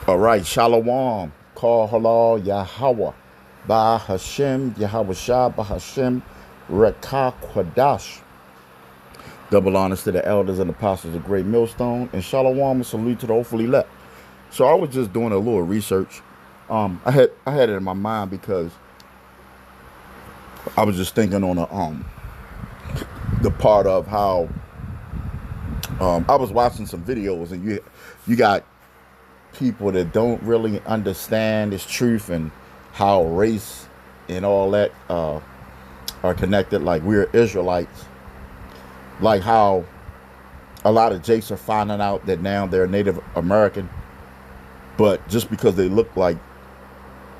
All right, Shalom. Call halal Yahweh. Ba Hashem, Yahweh Shah, Ba Hashem, Rekah Kwadash. Double honors to the elders and apostles of Great Millstone. And Shalom and salute to the hopefully elect. So I was just doing a little research. I had it in my mind because I was just thinking on the part of how I was watching some videos, and you got people that don't really understand this truth and how race and all that are connected. Like, we're Israelites. Like how a lot of Jakes are finding out that now they're Native American, but just because they look like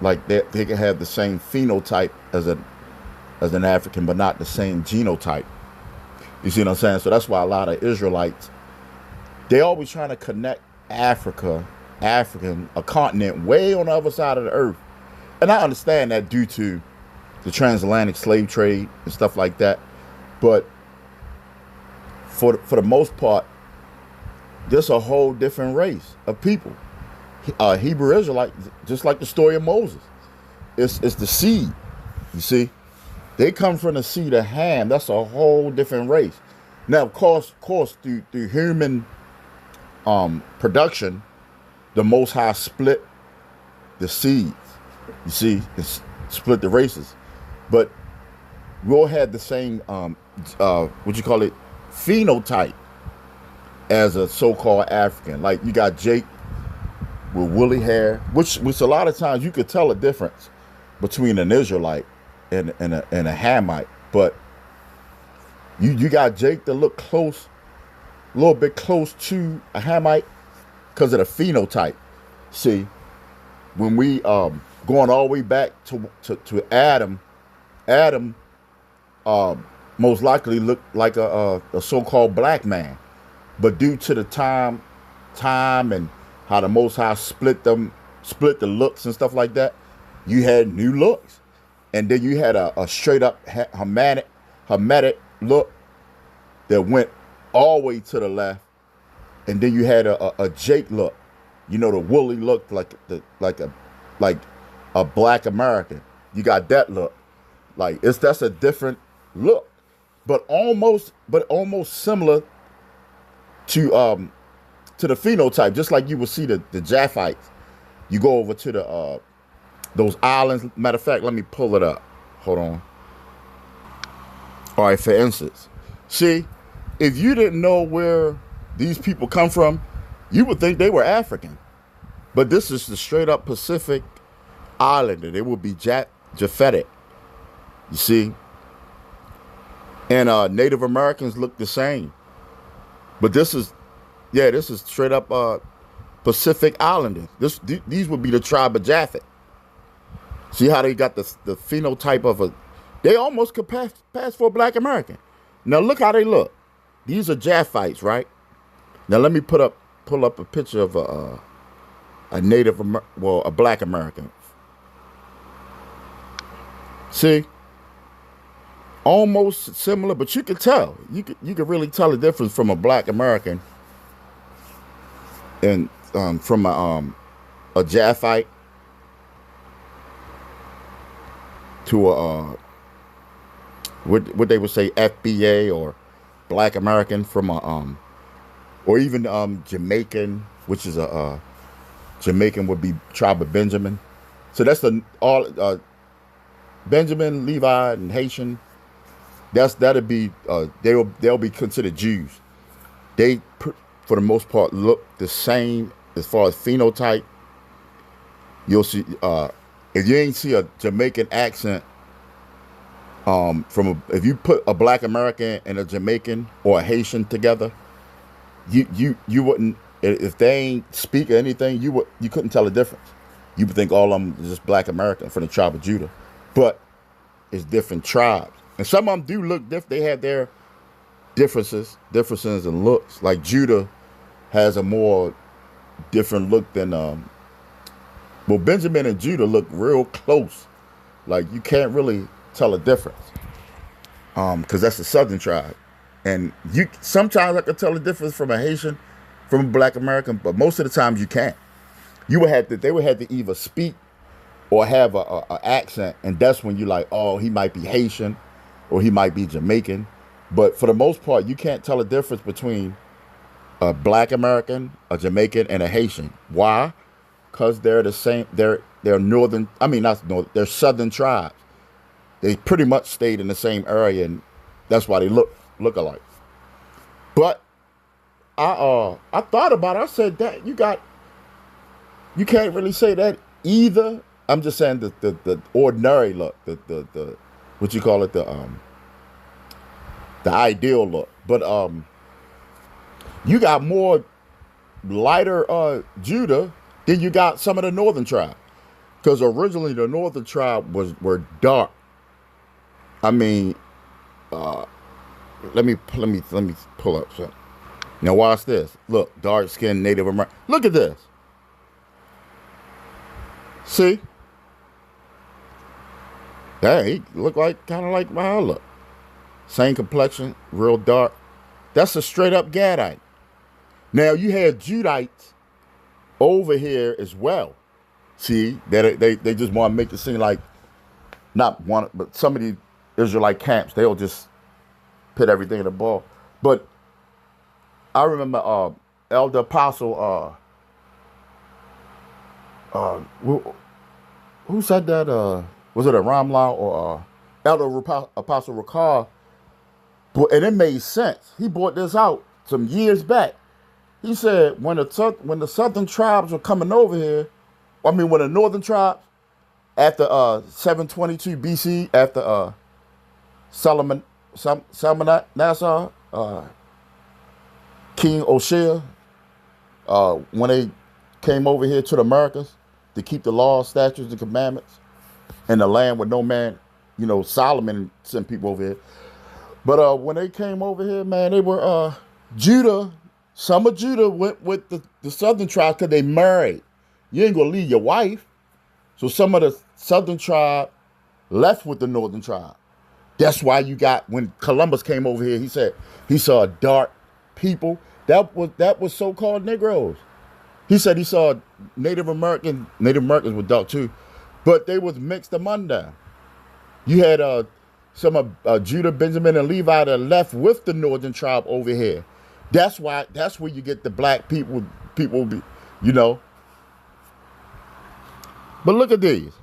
they can have the same phenotype as an African, but not the same genotype. You see what I'm saying? So that's why a lot of Israelites, they always trying to connect African, a continent way on the other side of the earth. And I understand that due to the transatlantic slave trade and stuff like that. But for the most part, there's a whole different race of people. Hebrew Israelite, just like the story of Moses. It's the seed, you see. They come from the seed of Ham. That's a whole different race. Now, of course, through human production, the Most High split the seeds. You see, it's split the races. But we all had the same, phenotype as a so-called African. Like, you got Jake with woolly hair, which a lot of times you could tell a difference between an Israelite and a Hamite. But you got Jake that look close, a little bit close to a Hamite because of the phenotype. See, when we going all the way back to Adam most likely looked like a so-called black man, but due to the time and how the Most High split the looks and stuff like that, you had new looks, and then you had a straight up Hamitic look that went all the way to the left, and then you had a Jake look, the woolly look, like a black American. You got that look, that's a different look, but almost similar to the phenotype, just like you would see the Japhites. You go over to those islands. Matter of fact, let me pull it up. Hold on. All right, for instance, see, if you didn't know where these people come from, you would think they were African. But this is the straight up Pacific Islander. They would be Japhetic. You see? And Native Americans look the same. But this is straight up Pacific Islanders. These would be the tribe of Japhet. See how they got the phenotype of they almost could pass for a black American. Now look how they look. These are Japhites, right? Now let me pull up a picture of a black American. See? Almost similar, but you could tell. You could really tell the difference from a black American and from a Japhite to a what they would say FBA or black American from or even Jamaican, which is a Jamaican would be tribe of Benjamin. So that's all Benjamin, Levi, and Haitian. That'll be they'll be considered Jews. They, for the most part, look the same as far as phenotype. You'll see if you ain't see a Jamaican accent if you put a black American and a Jamaican or a Haitian together, you wouldn't, if they ain't speak or anything, you couldn't tell the difference. You would think all of them is just black American from the tribe of Judah, but it's different tribes. And some of them do look different. They have their differences in looks. Like Judah has a more different look than Benjamin and Judah look real close. Like you can't really tell a difference. Because that's the southern tribe. And sometimes I can tell the difference from a Haitian, from a black American, but most of the times you can't. They would have to either speak or have a accent, and that's when you like, oh, he might be Haitian or he might be Jamaican. But for the most part, you can't tell a difference between a black American, a Jamaican, and a Haitian. Why? Because they're the same. They're northern. I mean, not northern. They're southern tribes. They pretty much stayed in the same area, and that's why they look alike. But I thought about it. I said that you can't really say that either. I'm just saying the ordinary look, the what you call it, the ideal look. But you got more lighter Judah than you got some of the northern tribe. Because originally the northern tribe were dark. I mean, let me pull up something. Now watch this. Look, dark skinned Native American. Look at this. See? Hey, he look kind of like my look. Same complexion, real dark. That's a straight up Gadite. Now you had Judites over here as well. See, that they just want to make it seem like not one, but some of the Israelite camps, they'll just put everything in the ball. But I remember Elder Apostle who said that? Was it a Ramla or Elder Apostle Ricard? And it made sense. He brought this out some years back. He said when the southern tribes were coming over here, when the northern tribes, after 722 BC, after Salmanassar, King Oshia, when they came over here to the Americas to keep the laws, statutes, and commandments in the land with no man, Solomon sent people over here. But when they came over here, man, they were Judah. Some of Judah went with the southern tribe because they married. You ain't gonna leave your wife. So some of the southern tribe left with the northern tribe. That's why you got, when Columbus came over here, he said he saw dark people. That was so-called Negroes. He said he saw Native Americans were dark too, but they was mixed among them. You had some of Judah, Benjamin, and Levi that left with the northern tribe over here. That's where you get the black people, But look at these.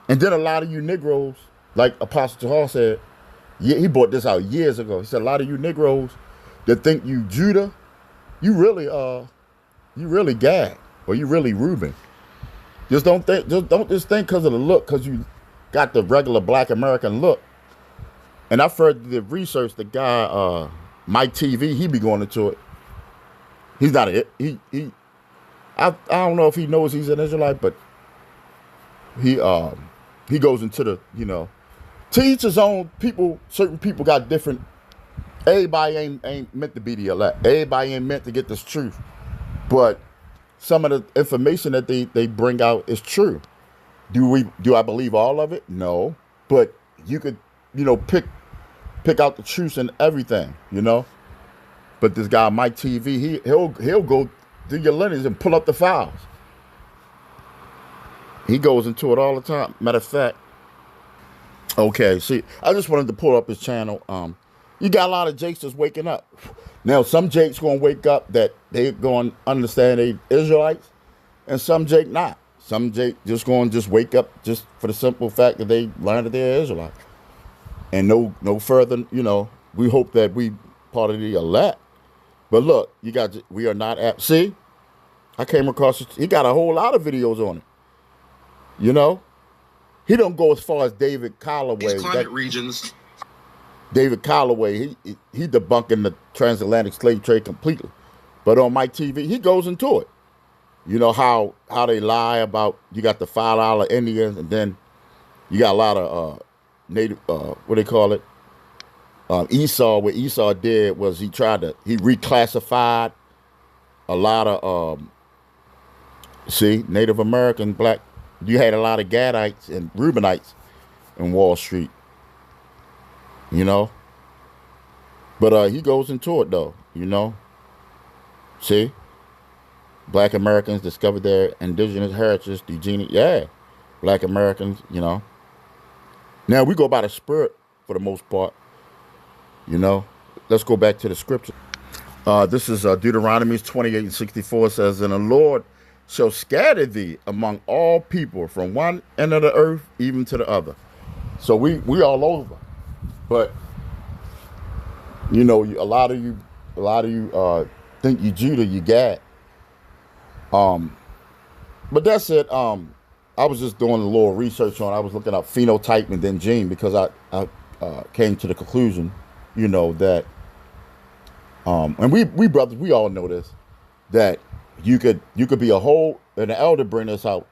And then a lot of you Negroes, like Apostle Tahar said, he brought this out years ago. He said a lot of you Negroes that think you Judah, you really Gad, or you really Reuben. Just don't think because of the look, because you got the regular black American look. And I further the research, the guy Mike TV, he be going into it. He's not I don't know if he knows he's an Israelite, but he goes into the, to each his own. Certain people got different. Everybody ain't meant to be the elect. Everybody ain't meant to get this truth. But some of the information that they bring out is true. Do I believe all of it? No. But you could, pick out the truth and everything, But this guy Mike TV, he'll go through your lineage and pull up the files. He goes into it all the time. Matter of fact, okay, see, I just wanted to pull up his channel. You got a lot of Jakes that's waking up. Now, some Jakes gonna wake up that they gonna understand they Israelites, and some Jake not. Some Jake just gonna wake up just for the simple fact that they learned that they're Israelites. And no further, we hope that we part of the elect. But look, we are not at, see, I came across, he got a whole lot of videos on it. He don't go as far as David Calloway. These climate regions. David Calloway, he debunking the transatlantic slave trade completely. But on Mike TV, he goes into it. How they lie about, you got the $5 Indians, and then you got a lot of native, what they call it, Esau. What Esau did was he reclassified a lot of, Native American black. You had a lot of Gadites and Rubenites in Wall Street, But he goes into it though, See, Black Americans discovered their indigenous heritage through yeah, Black Americans, you know. Now we go by the spirit for the most part, you know. Let's go back to the scripture. This is Deuteronomy 28:64 says, and the Lord shall scatter thee among all people from one end of the earth even to the other. So we all over. But you know, a lot of you think you Judah, you Gad. But that's it. I was just doing a little research on. I was looking up phenotype and then gene because I came to the conclusion, you know, that and we brothers, we all know this, that you could be a whole, and the elder bring this out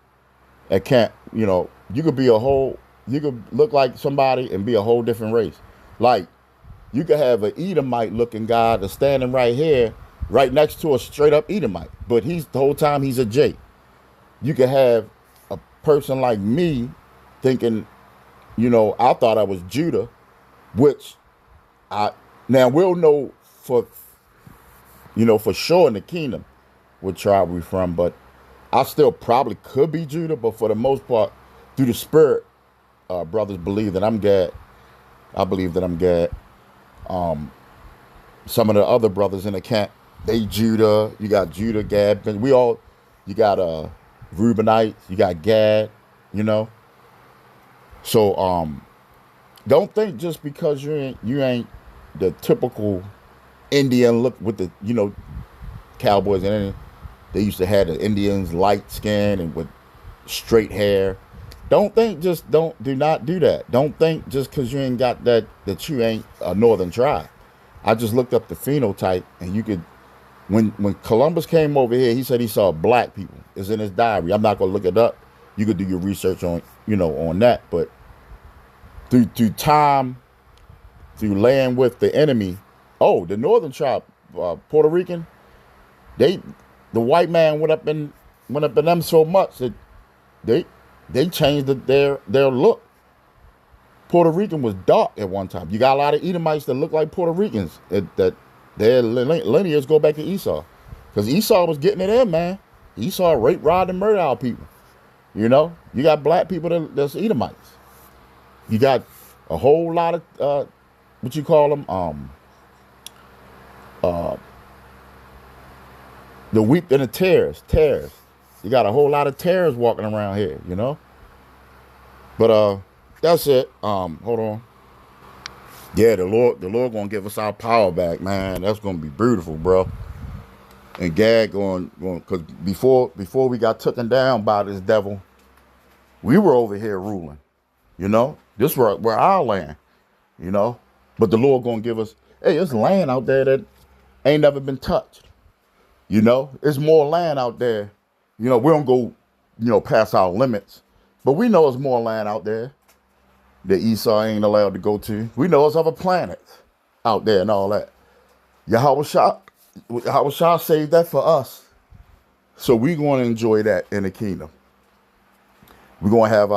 at camp. You know, you could be a whole, you could look like somebody and be a whole different race. Like you could have an Edomite looking guy that's standing right here, right next to a straight up Edomite, but he's the whole time he's a J. You could have a person like me thinking, you know, I thought I was Judah, which now we'll know for, you know, for sure in the kingdom what tribe we from, but I still probably could be Judah, but for the most part, through the spirit, brothers believe that I'm Gad. I believe that I'm Gad. Some of the other brothers in the camp, they Judah. You got Judah, Gad. You got Rubenites. You got Gad. You know. So don't think just because you ain't the typical Indian look with the, you know, cowboys and anything. They used to have the Indians light skin and with straight hair. Do not do that. Don't think just because you ain't got that you ain't a northern tribe. I just looked up the phenotype, and you could, when Columbus came over here, he said he saw black people. It's in his diary. I'm not gonna look it up. You could do your research on, you know, on that. But through time, through laying with the enemy, the northern tribe, Puerto Rican, the white man went up in them so much that they changed their look. Puerto Rican was dark at one time. You got a lot of Edomites that look like Puerto Ricans that their lineage go back to Esau, because Esau was getting it in, man. Esau raped, robbed, and murdered our people. You know, you got black people that's Edomites. You got a whole lot of what you call them, the weak and the tares. You got a whole lot of tares walking around here, you know. But that's it. Hold on. Yeah, the Lord gonna give us our power back, man. That's gonna be beautiful, bro. And Gad going, because before we got taken down by this devil, we were over here ruling. You know, this were our land. You know, but the Lord gonna give us, hey, there's land out there that ain't never been touched. You know, there's more land out there. You know, we don't go, you know, past our limits, but we know there's more land out there that Esau ain't allowed to go to. We know there's other planets out there and all that. Yahweh Shah saved that for us. So we're going to enjoy that in the kingdom. We're going to have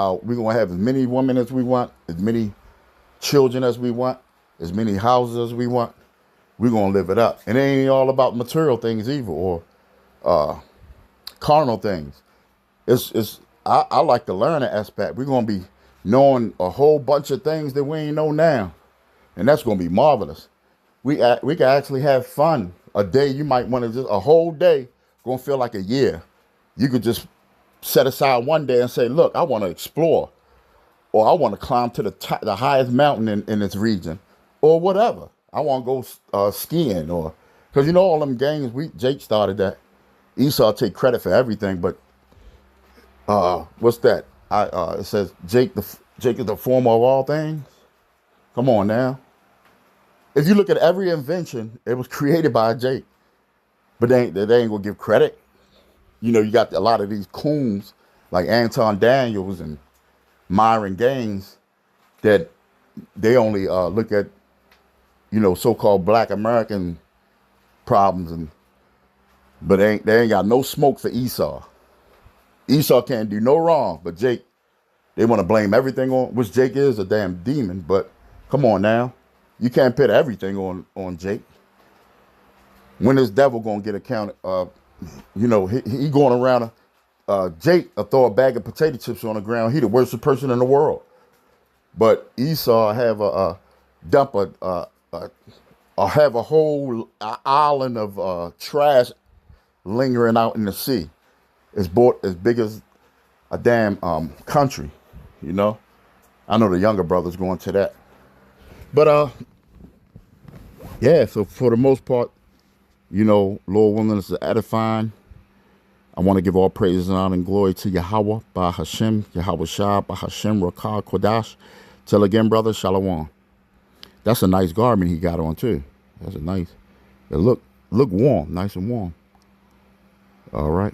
as many women as we want, as many children as we want, as many houses as we want. We're going to live it up. And it ain't all about material things either, or carnal things. I like the learning aspect. We're going to be knowing a whole bunch of things that we ain't know now. And that's going to be marvelous. We can actually have fun. A day you might want to a whole day going to feel like a year. You could just set aside one day and say, look, I want to explore, or I want to climb to the highest mountain in this region, or whatever. I want to go skiing, or, because you know all them games, Jake started that. Esau take credit for everything, but what's that? It says Jake is the former of all things. Come on now. If you look at every invention, it was created by Jake, but they ain't gonna give credit. You know, you got a lot of these coons like Anton Daniels and Myron Gaines that they only look at, you know, so-called Black American problems, but they ain't got no smoke for Esau. Esau can't do no wrong, but Jake, they want to blame everything on, which Jake is a damn demon, but come on now. You can't put everything on Jake. When is devil gonna get accounted? You know, he going around. Jake throw a bag of potato chips on the ground. He the worst person in the world. But Esau have a dump have a whole island of trash lingering out in the sea. It's bought as big as a damn country, you know. I know the younger brothers going to that, but yeah. So for the most part, you know, Lord willing, is edifying. I want to give all praises and honor and glory to Yahweh, by Hashem, Yahweh Shah, by Hashem, Rakah, Kodash. Till again, brother, Shalom. That's a nice garment he got on too. That's a nice. It look warm, nice and warm. All right.